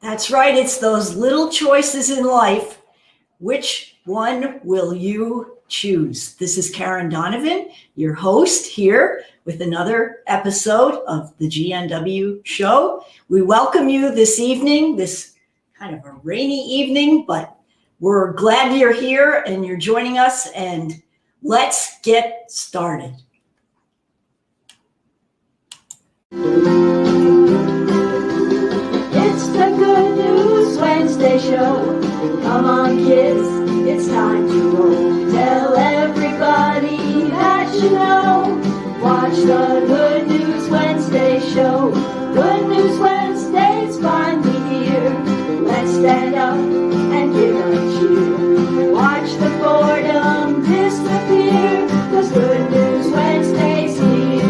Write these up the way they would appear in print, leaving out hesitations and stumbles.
That's right. It's those little choices in life. Which one will you choose? This is Karen Donovan, your host here with another episode of the GNW show. We welcome you this evening, this kind of a rainy evening, but we're glad you're here and you're joining us, and let's get started. It's the Good News Wednesday show. Come on, kids, it's time to roll. Tell everybody that you know. Watch the Good News Wednesday show. Good News Wednesday's finally here. Let's stand up and give a cheer. Watch the boredom disappear, 'cause Good News Wednesday's here.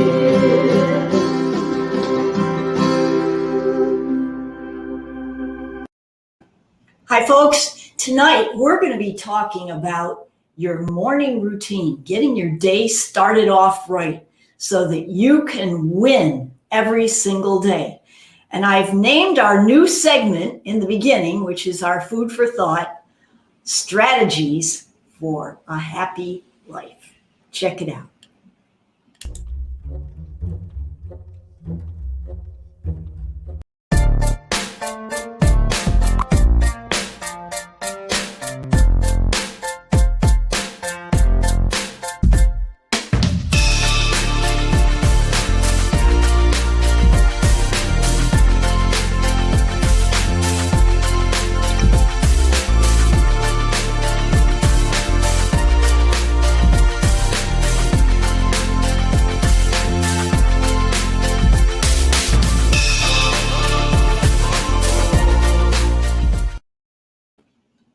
Hi, folks. Tonight, we're going to be talking about your morning routine, getting your day started off right so that you can win every single day. And I've named our new segment in the beginning, which is our food for thought, Strategies for a Happy Life. Check it out.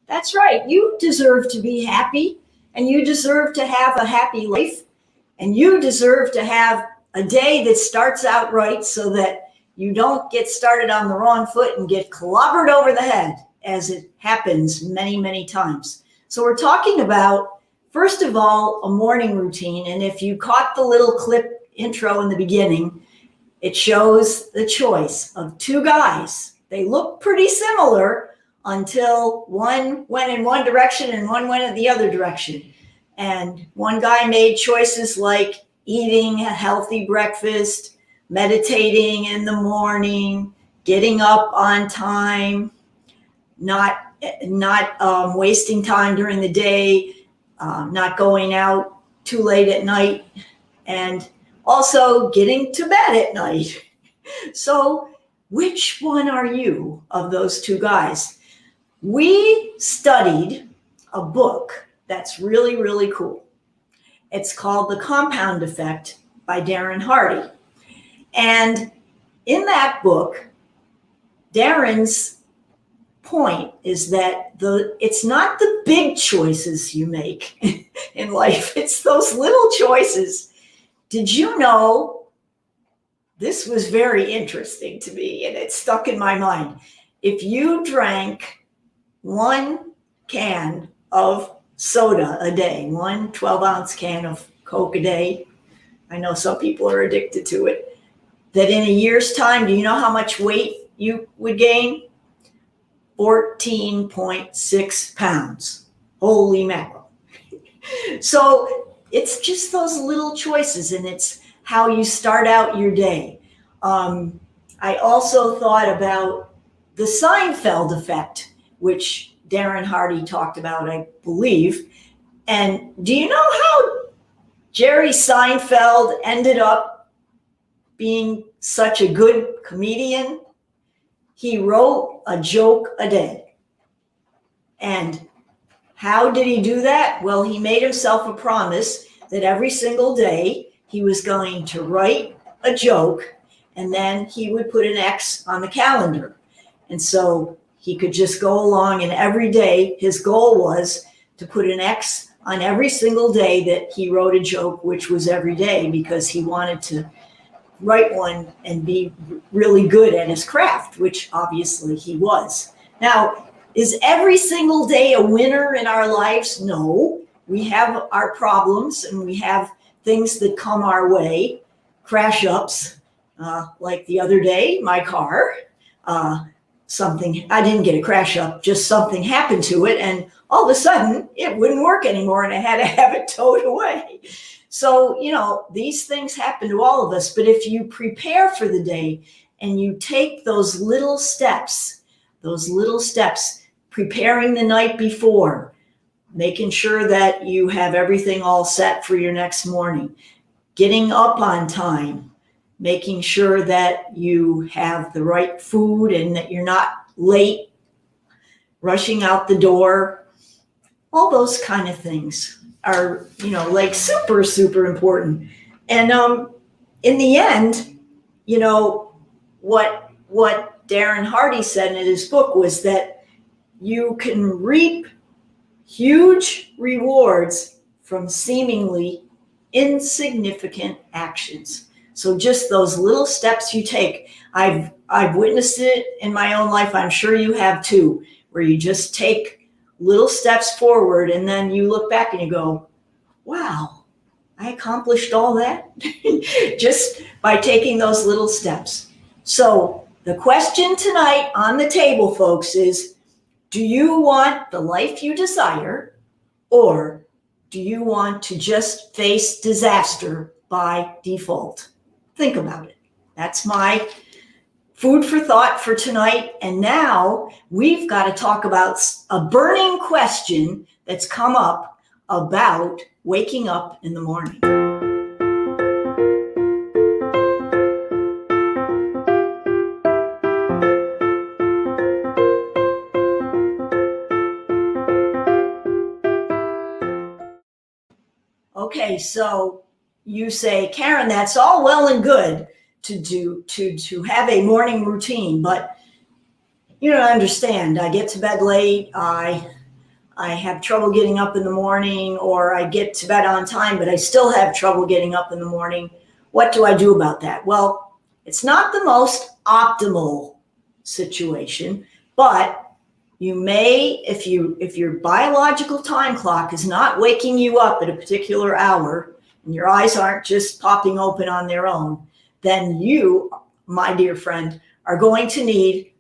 That's right. You deserve to be happy, and you deserve to have a happy life, and you deserve to have a day that starts out right so that you don't get started on the wrong foot and get clobbered over the head, as it happens many, many times. So we're talking about, first of all, a morning routine. And if you caught the little clip intro in the beginning, it shows the choice of two guys. They look pretty similar until one went in one direction and one went in the other direction. And one guy made choices like eating a healthy breakfast, meditating in the morning, getting up on time, not wasting time during the day, not going out too late at night, and also getting to bed at night. So which one are you of those two guys? We studied a book that's really, really cool. It's called The Compound Effect by Darren Hardy. And in that book, Darren's point is that it's not the big choices you make in life, it's those little choices. Did you know, this was very interesting to me and it stuck in my mind. If you drank 1 can of soda a day, 1 12-ounce can of Coke a day, I know some people are addicted to it, that in a year's time, do you know how much weight you would gain? 14.6 pounds. Holy mackerel. So it's just those little choices, and it's how you start out your day. I also thought about the Seinfeld effect, which Darren Hardy talked about, I believe. And do you know how Jerry Seinfeld ended up being such a good comedian? He wrote a joke a day. And how did he do that? Well, he made himself a promise that every single day he was going to write a joke, and then he would put an X on the calendar. And so he could just go along, and every day his goal was to put an X on every single day that he wrote a joke, which was every day, because he wanted to write one and be really good at his craft, which obviously he was. Now, is every single day a winner in our lives? No. We have our problems and we have things that come our way, crash ups, like the other day, my car. I didn't get a crash up, just something happened to it. And all of a sudden it wouldn't work anymore and I had to have it towed away. So, these things happen to all of us, but if you prepare for the day and you take those little steps, preparing the night before, making sure that you have everything all set for your next morning, getting up on time, making sure that you have the right food and that you're not late, rushing out the door, all those kind of things are, like super, super important. And in the end, what Darren Hardy said in his book was that you can reap huge rewards from seemingly insignificant actions. So just those little steps you take, I've witnessed it in my own life. I'm sure you have too, where you just take little steps forward and then you look back and you go, wow, I accomplished all that just by taking those little steps. So the question tonight on the table, folks, is, do you want the life you desire, or do you want to just face disaster by default? Think about it. That's my food for thought for tonight. And now we've got to talk about a burning question that's come up about waking up in the morning. Okay, so you say, Karen, that's all well and good to have a morning routine, but you don't understand. I get to bed late, I have trouble getting up in the morning, or I get to bed on time, but I still have trouble getting up in the morning. What do I do about that? Well, it's not the most optimal situation, but you may, if your biological time clock is not waking you up at a particular hour and your eyes aren't just popping open on their own, then you, my dear friend, are going to need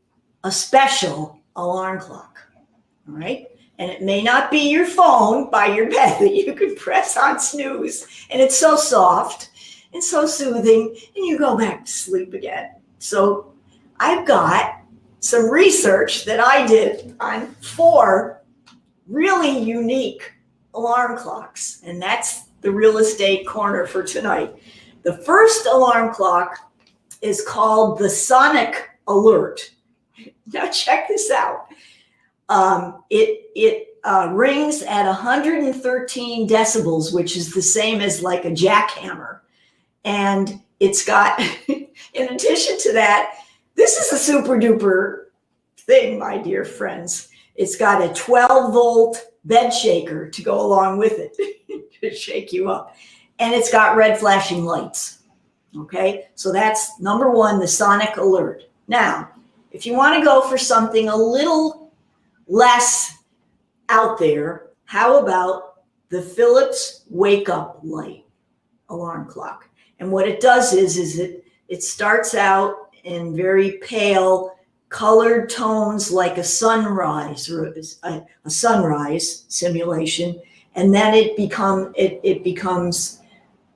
a special alarm clock. All right? And it may not be your phone by your bed that you can press on snooze, and it's so soft and so soothing, and you go back to sleep again. So I've got some research that I did on 4 really unique alarm clocks, and that's the real estate corner for tonight. The first alarm clock is called the Sonic Alert. Now check this out. It rings at 113 decibels, which is the same as like a jackhammer. And it's got, in addition to that, this is a super duper thing, my dear friends. It's got a 12-volt bed shaker to go along with it to shake you up. And it's got red flashing lights. Okay, so that's number 1, the Sonic Alert. Now, if you want to go for something a little less out there, how about the Philips Wake Up Light alarm clock? And what it does is it starts out in very pale colored tones like a sunrise or a sunrise simulation, and then it becomes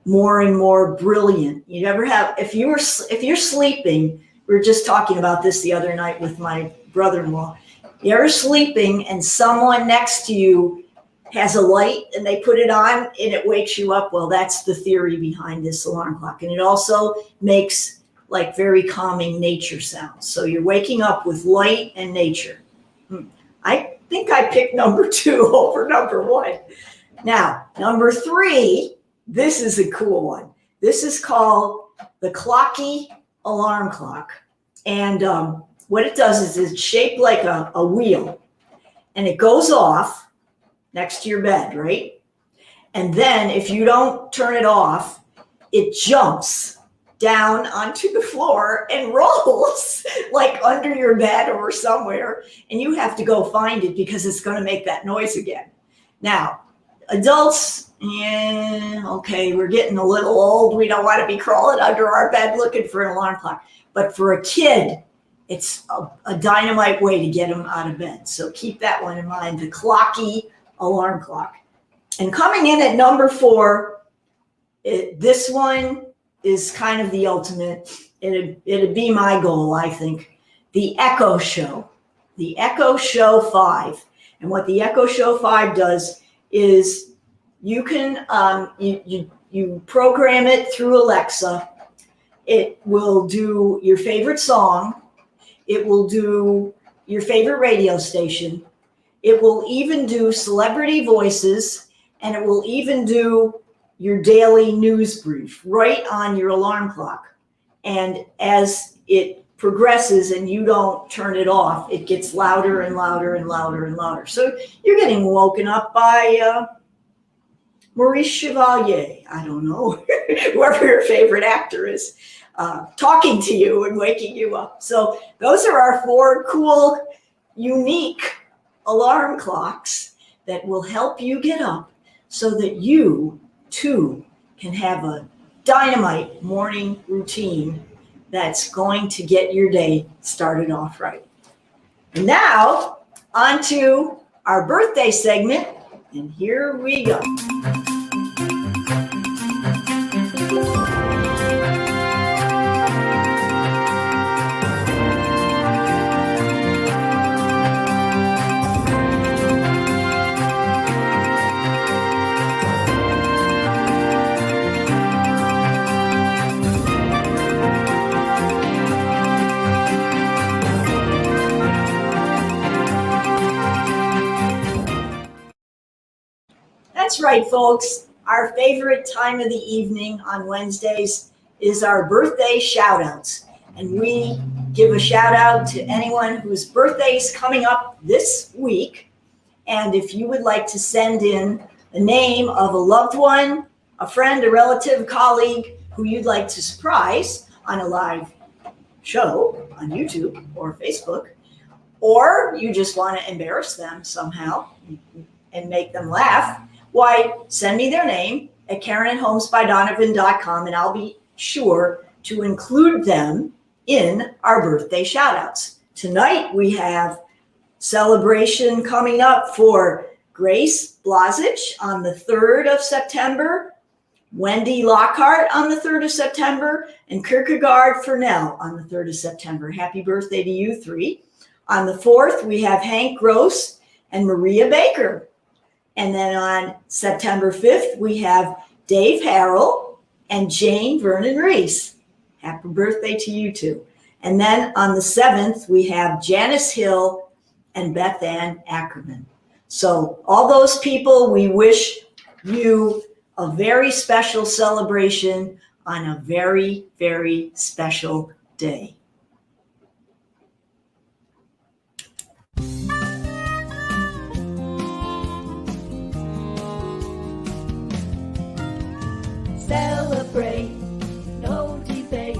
more and more brilliant. You ever have, if you're sleeping, we were just talking about this the other night with my brother-in-law. You're sleeping and someone next to you has a light and they put it on and it wakes you up. Well, that's the theory behind this alarm clock. And it also makes like very calming nature sounds. So you're waking up with light and nature. I think I picked number 2 over number 1. Now, number 3, this is a cool one. This is called the Clocky alarm clock. And what it does is it's shaped like a wheel, and it goes off next to your bed, right? And then if you don't turn it off, it jumps down onto the floor and rolls like under your bed or somewhere, and you have to go find it because it's going to make that noise again. Now, adults, yeah, okay, we're getting a little old. We don't want to be crawling under our bed looking for an alarm clock. But for a kid, it's a dynamite way to get them out of bed. So keep that one in mind, the clocky alarm clock. And coming in at number 4, this one is kind of the ultimate. It'd be my goal, I think. The Echo Show. The Echo Show 5. And what the Echo Show 5 does is you can you program it through Alexa. It will do your favorite song. It will do your favorite radio station. It will even do celebrity voices, and it will even do your daily news brief right on your alarm clock. And as it progresses and you don't turn it off, it gets louder and louder and louder and louder. So you're getting woken up by Maurice Chevalier, I don't know, whoever your favorite actor is, talking to you and waking you up. So those are our 4 cool, unique alarm clocks that will help you get up so that you too can have a dynamite morning routine that's going to get your day started off right. And now on to our birthday segment, and here we go. That's right, folks. Our favorite time of the evening on Wednesdays is our birthday shout-outs. And we give a shout-out to anyone whose birthday is coming up this week. And if you would like to send in the name of a loved one, a friend, a relative, a colleague who you'd like to surprise on a live show on YouTube or Facebook, or you just want to embarrass them somehow and make them laugh, why, send me their name at KarenAtHomesByDonovan.com, and I'll be sure to include them in our birthday shout-outs. Tonight we have celebration coming up for Grace Blazich on the 3rd of September, Wendy Lockhart on the 3rd of September, and Kierkegaard Fernell on the 3rd of September. Happy birthday to you 3. On the 4th, we have Hank Gross and Maria Baker. And then on September 5th, we have Dave Harrell and Jane Vernon Reese. Happy birthday to you 2. And then on the 7th, we have Janice Hill and Beth Ann Ackerman. So all those people, we wish you a very special celebration on a very, very special day. Celebrate, no debate.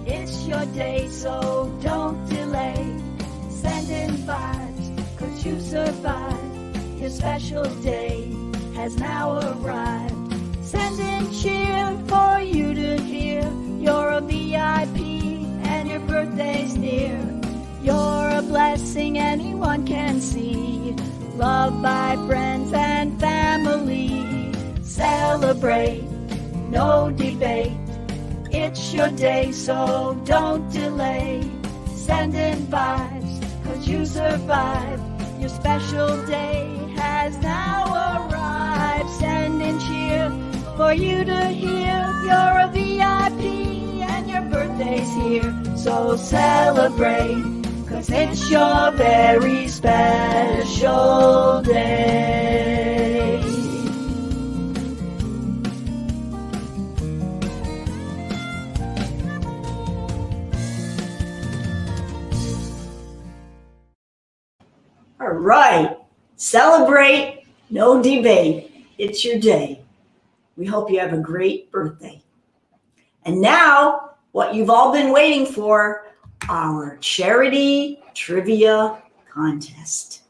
It's your day, so don't delay. Send in vibes, 'cause you survived. Your special day has now arrived. Send in cheer for you to hear. You're a VIP and your birthday's near. You're a blessing anyone can see. Loved by friends and family. Celebrate, no debate. It's your day, so don't delay. Send in vibes, 'cause you survived. Your special day has now arrived. Send in cheer for you to hear. You're a VIP and your birthday's here. So celebrate, 'cause it's your very special day. All right. Celebrate, no debate. It's your day. We hope you have a great birthday. And now, what you've all been waiting for, our charity trivia contest.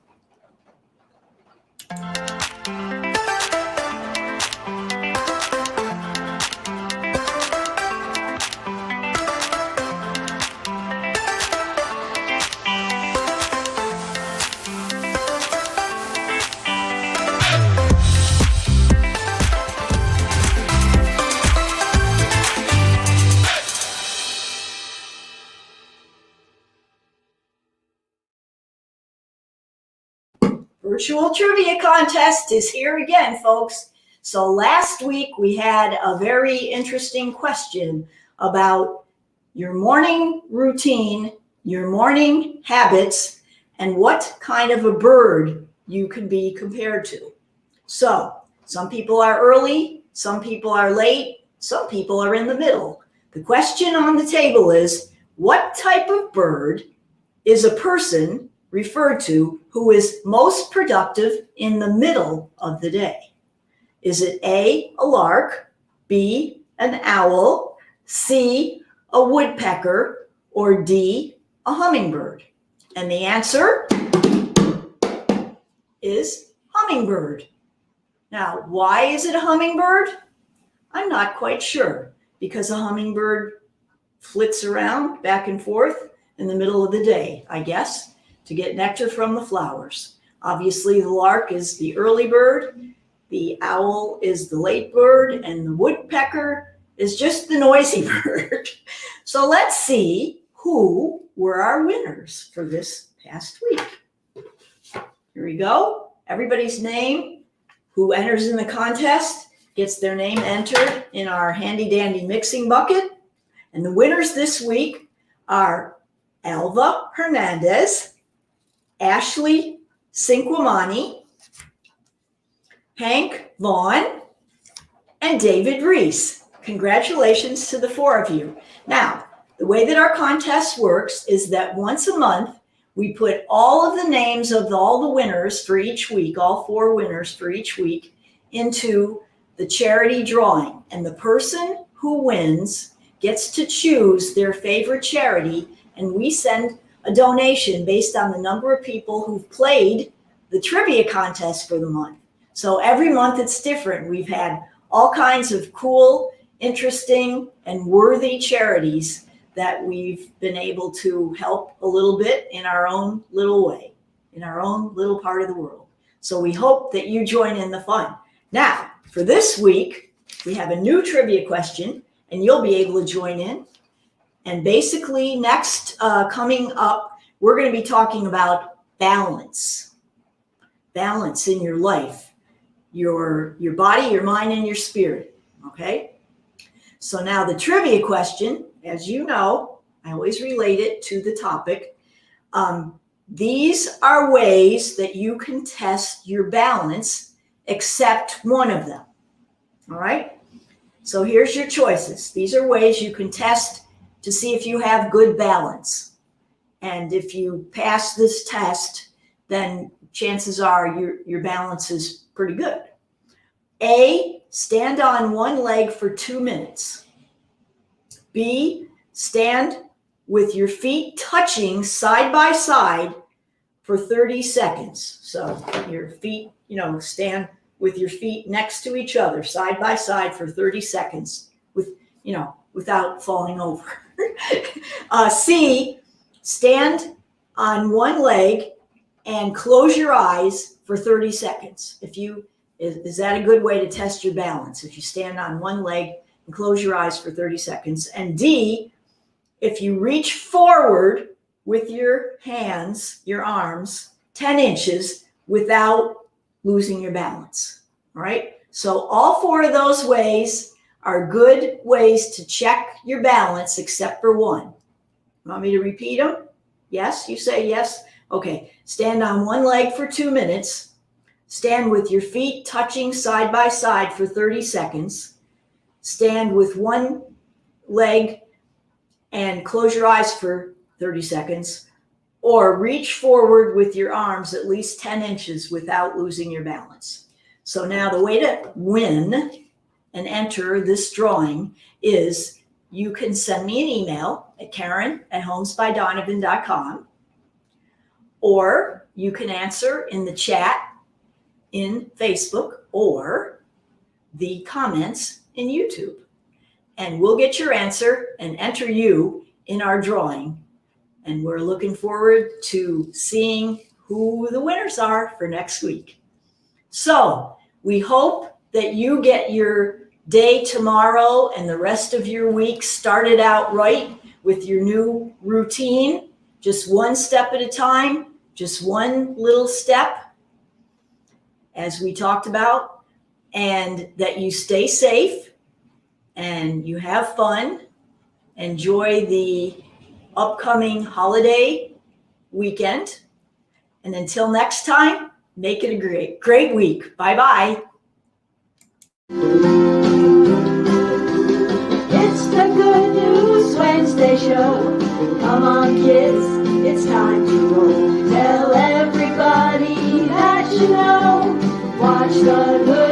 virtual trivia contest is here again, folks. So last week we had a very interesting question about your morning routine, your morning habits, and what kind of a bird you could be compared to. So some people are early, some people are late, some people are in the middle. The question on the table is, what type of bird is a person referred to who is most productive in the middle of the day? Is it A, a lark, B, an owl, C, a woodpecker, or D, a hummingbird? And the answer is hummingbird. Now, why is it a hummingbird? I'm not quite sure, because a hummingbird flits around back and forth in the middle of the day, I guess, to get nectar from the flowers. Obviously, the lark is the early bird, the owl is the late bird, and the woodpecker is just the noisy bird. So let's see who were our winners for this past week. Here we go. Everybody's name who enters in the contest gets their name entered in our handy dandy mixing bucket. And the winners this week are Alva Hernandez, Ashley Cinquamani, Hank Vaughn, and David Reese. Congratulations to the four of you. Now, the way that our contest works is that once a month, we put all of the names of all the winners for each week, all four winners for each week, into the charity drawing. And the person who wins gets to choose their favorite charity, and we send a donation based on the number of people who've played the trivia contest for the month. So every month it's different. We've had all kinds of cool, interesting, and worthy charities that we've been able to help a little bit in our own little way, in our own little part of the world. So we hope that you join in the fun. Now, for this week, we have a new trivia question, and you'll be able to join in. And basically, next coming up, we're going to be talking about balance. Balance in your life, your body, your mind, and your spirit. Okay? So now the trivia question, as you know, I always relate it to the topic. These are ways that you can test your balance, except one of them. All right? So here's your choices. These are ways you can test to see if you have good balance. And if you pass this test, then chances are your balance is pretty good. A, stand on one leg for 2 minutes. B, stand with your feet touching side by side for 30 seconds. So your feet, stand with your feet next to each other, side by side for 30 seconds without falling over. C, stand on one leg and close your eyes for 30 seconds. Is that a good way to test your balance? If you stand on one leg and close your eyes for 30 seconds. And D, if you reach forward with your hands, your arms, 10 inches without losing your balance. All right? So all four of those ways are good ways to check your balance, except for one. Want me to repeat them? Yes? You say yes? Okay. Stand on one leg for 2 minutes. Stand with your feet touching side by side for 30 seconds. Stand with one leg and close your eyes for 30 seconds. Or reach forward with your arms at least 10 inches without losing your balance. So now the way to win and enter this drawing is you can send me an email at Karen@homesbydonovan.com, or you can answer in the chat in Facebook or the comments in YouTube. And we'll get your answer and enter you in our drawing. And we're looking forward to seeing who the winners are for next week. So we hope that you get your day tomorrow and the rest of your week started out right with your new routine, just one step at a time, just one little step. as we talked about, and that you stay safe and you have fun. Enjoy the upcoming holiday weekend. And until next time, make it a great week. Bye-bye. It's the Good News Wednesday show. Come on, kids, it's time to roll. Tell everybody that you know. Watch the Good